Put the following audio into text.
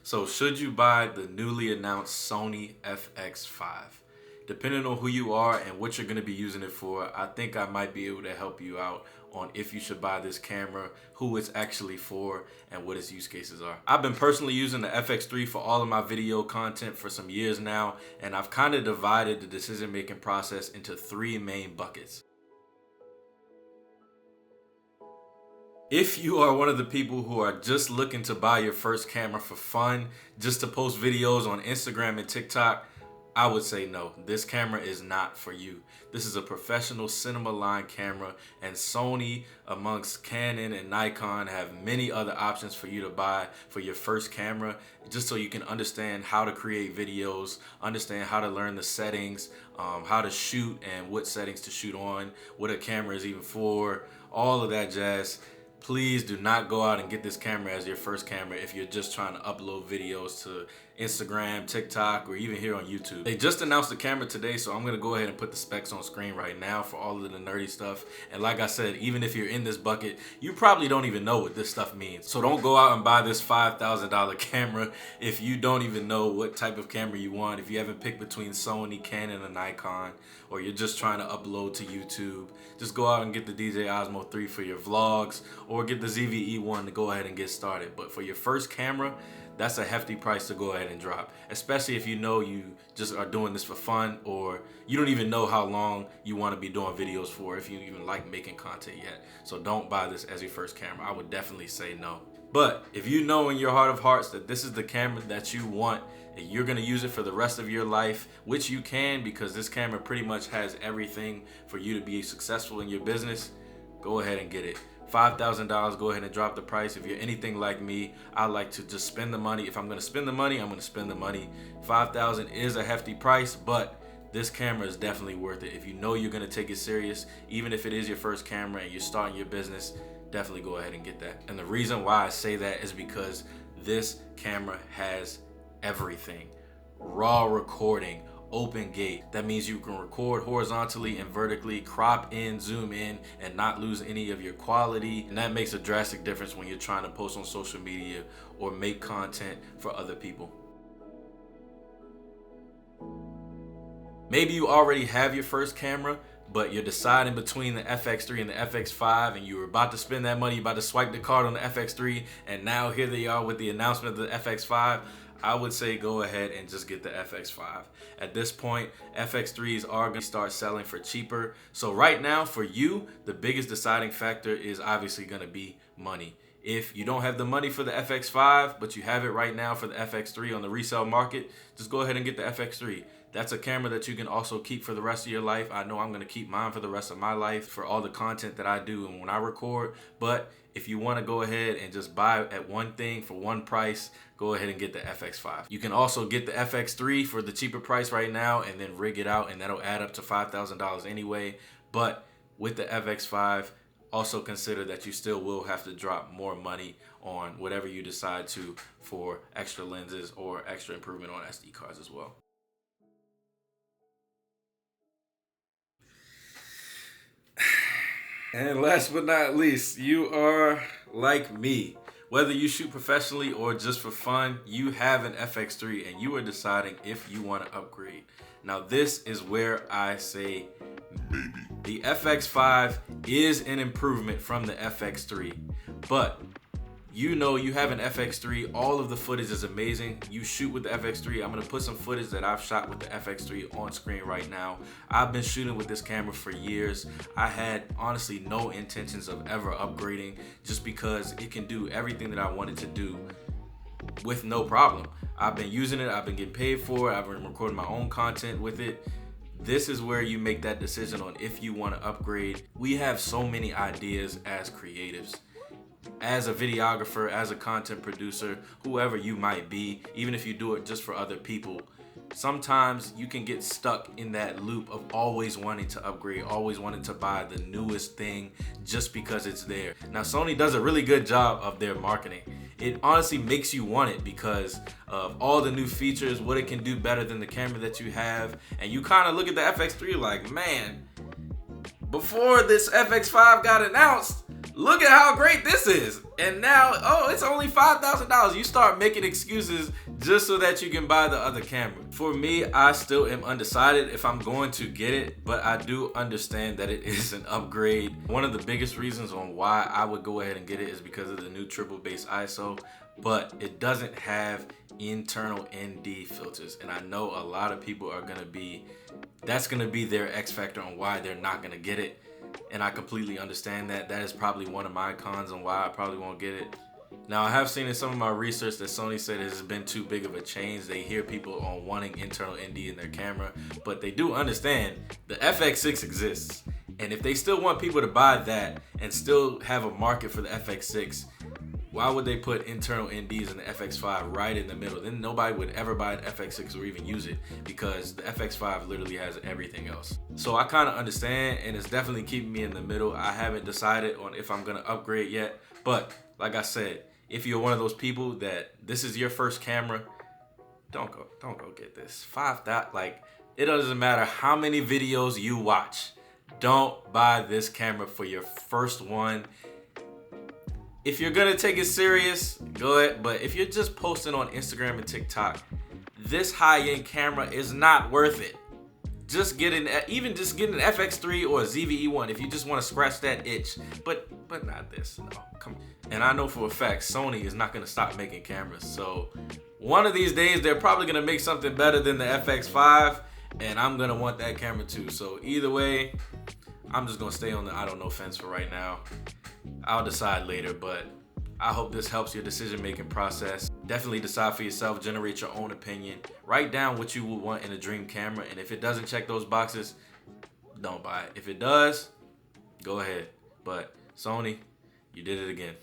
So should you buy the newly announced Sony FX5? Depending on who you are and what you're going to be using it for, I think I might be able to help you out on if you should buy this camera, who it's actually for, and what its use cases are. I've been personally using the FX3 for all of my video content for some years now, and I've kind of divided the decision-making process into three main buckets. If you are one of the people who are just looking to buy your first camera for fun, just to post videos on Instagram and TikTok, I would say no, this camera is not for you. This is a professional cinema line camera, and Sony, amongst Canon and Nikon, have many other options for you to buy for your first camera, just so you can understand how to create videos, understand how to learn the settings, how to shoot and what settings to shoot on, what a camera is even for, all of that jazz. Please do not go out and get this camera as your first camera if you're just trying to upload videos to Instagram, TikTok, or even here on YouTube. They just announced the camera today, so I'm gonna go ahead and put the specs on screen right now for all of the nerdy stuff. And like I said, even if you're in this bucket, you probably don't even know what this stuff means. So don't go out and buy this $5,000 camera if you don't even know what type of camera you want, if you haven't picked between Sony, Canon, and Nikon, or you're just trying to upload to YouTube. Just go out and get the DJI Osmo 3 for your vlogs, or get the ZV-E1 to go ahead and get started. But for your first camera, that's a hefty price to go ahead and drop, especially if you know you just are doing this for fun, or you don't even know how long you want to be doing videos for, if you even like making content yet. So don't buy this as your first camera. I would definitely say no. But if you know in your heart of hearts that this is the camera that you want and you're going to use it for the rest of your life, which you can, because this camera pretty much has everything for you to be successful in your business, go ahead and get it. $5,000, go ahead and drop the price. If you're anything like me, I like to just spend the money. If I'm going to spend the money, I'm going to spend the money. $5,000 is a hefty price, but this camera is definitely worth it. If you know you're going to take it serious, even if it is your first camera and you're starting your business, definitely go ahead and get that. And the reason why I say that is because this camera has everything. Raw recording, open gate. That means you can record horizontally and vertically, crop in, zoom in, and not lose any of your quality. And that makes a drastic difference when you're trying to post on social media or make content for other people. Maybe you already have your first camera, but you're deciding between the FX3 and the FX5, and you were about to spend that money, you're about to swipe the card on the FX3, and now here they are with the announcement of the FX5. I would say go ahead and just get the FX5. At this point, FX3s are going to start selling for cheaper. So right now for you, the biggest deciding factor is obviously going to be money. If you don't have the money for the FX5, but you have it right now for the FX3 on the resale market, just go ahead and get the FX3. That's a camera that you can also keep for the rest of your life. I know I'm going to keep mine for the rest of my life for all the content that I do and when I record. But if you want to go ahead and just buy at one thing for one price, go ahead and get the FX5. You can also get the FX3 for the cheaper price right now and then rig it out, and that'll add up to $5,000 anyway. But with the FX5, also consider that you still will have to drop more money on whatever you decide to for extra lenses or extra improvement on SD cards as well. And last but not least, you are like me. Whether you shoot professionally or just for fun, you have an FX3 and you are deciding if you want to upgrade. Now this is where I say maybe. The FX5 is an improvement from the FX3, but you know you have an FX3, all of the footage is amazing. You shoot with the FX3. I'm gonna put some footage that I've shot with the FX3 on screen right now. I've been shooting with this camera for years. I had honestly no intentions of ever upgrading, just because it can do everything that I wanted to do with no problem. I've been using it, I've been getting paid for it, I've been recording my own content with it. This is where you make that decision on if you want to upgrade. We have so many ideas as creatives. As a videographer, as a content producer, whoever you might be, even if you do it just for other people, sometimes you can get stuck in that loop of always wanting to upgrade, always wanting to buy the newest thing just because it's there. Now, Sony does a really good job of their marketing. It honestly makes you want it because of all the new features, what it can do better than the camera that you have. And you kind of look at the FX3 like, man, before this FX5 got announced, look at how great this is. And now, oh, it's only $5,000. You start making excuses just so that you can buy the other camera. For me, I still am undecided if I'm going to get it, but I do understand that it is an upgrade. One of the biggest reasons on why I would go ahead and get it is because of the new triple base ISO, but it doesn't have internal ND filters. And I know a lot of people are gonna be, that's gonna be their X factor on why they're not gonna get it. And I completely understand that. That is probably one of my cons on why I probably won't get it. Now, I have seen in some of my research that Sony said it has been too big of a change. They hear people on wanting internal ND in their camera, but they do understand the FX6 exists. And if they still want people to buy that and still have a market for the FX6, why would they put internal NDs in the FX5 right in the middle? Then nobody would ever buy an FX6 or even use it, because the FX5 literally has everything else. So I kind of understand, and it's definitely keeping me in the middle. I haven't decided on if I'm gonna upgrade yet, but like I said, if you're one of those people that this is your first camera, don't go get this. Like, it doesn't matter how many videos you watch. Don't buy this camera for your first one. If you're gonna take it serious, go ahead. But if you're just posting on Instagram and TikTok, this high-end camera is not worth it. Just get an FX3 or a ZV-E1 if you just want to scratch that itch. But not this. No, come on. And I know for a fact Sony is not gonna stop making cameras. So one of these days they're probably gonna make something better than the FX5, and I'm gonna want that camera too. So either way, I'm just gonna stay on the I don't know fence for right now. I'll decide later, but I hope this helps your decision-making process. Definitely decide for yourself, generate your own opinion. Write down what you would want in a dream camera, and if it doesn't check those boxes, don't buy it. If it does, go ahead. But Sony, you did it again.